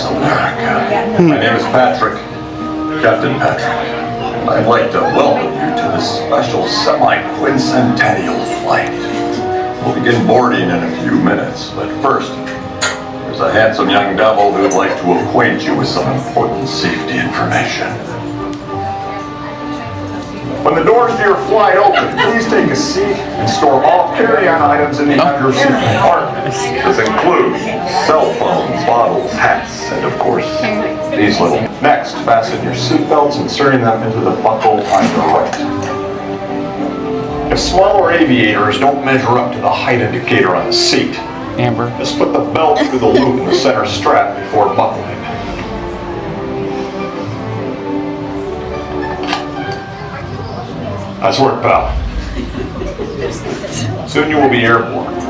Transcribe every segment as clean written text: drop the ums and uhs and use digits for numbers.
across America. My name is Patrick, Captain Patrick. I'd like to welcome you to this special semi-quincentennial flight. We'll begin boarding in a few minutes, but first, there's a handsome young devil who'd like to acquaint you with some important safety information. When the doors to your flight open, please take a seat and store all carry-on items in the under-seat compartments. This includes cell phones, bottles, hats, and of course, these little. Next, fasten your seatbelts, inserting them into the buckle on your right. If smaller aviators don't measure up to the height indicator on the seat, Amber, just put the belt through the loop in the center strap before buckling. Nice work, pal. Soon you will be airborne.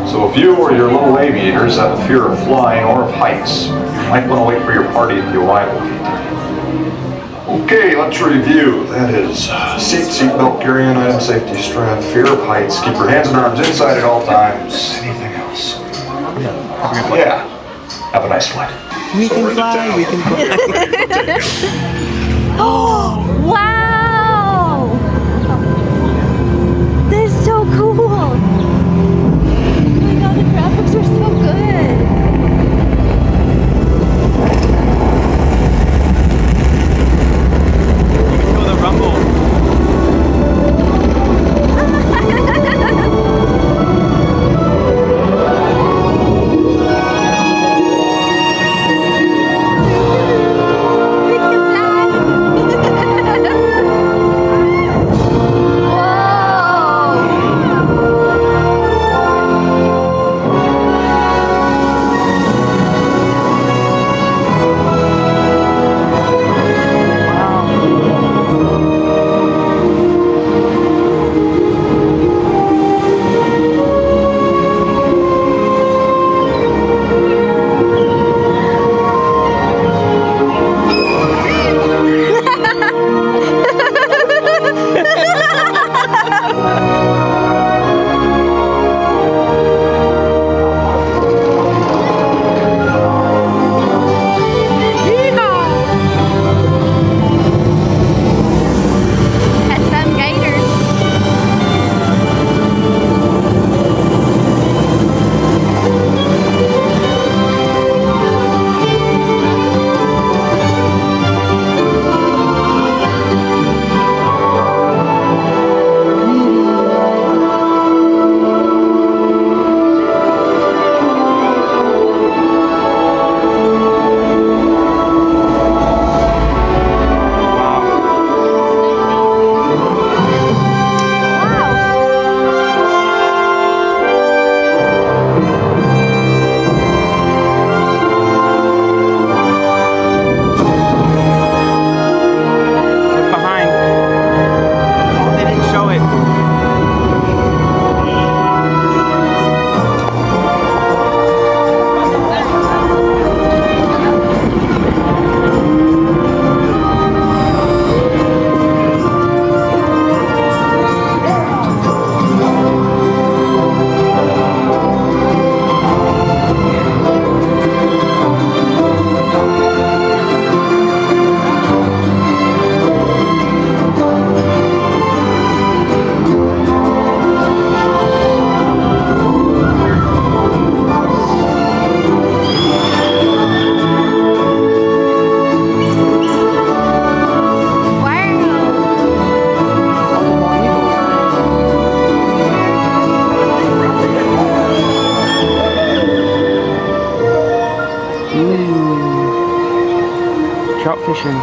So if you or your little aviators have a fear of flying or of heights, you might want to wait for your party at the arrival gate. Okay, let's review. That is seatbelt, carry-on item, safety strap, fear of heights, keep your hands and arms inside at all times. Anything else? Yeah. Have a nice flight. we can fly, we can fly. Oh, wow! This is so cool! Oh my god, the graphics are so good! Oh, the rumble. Trout fishing.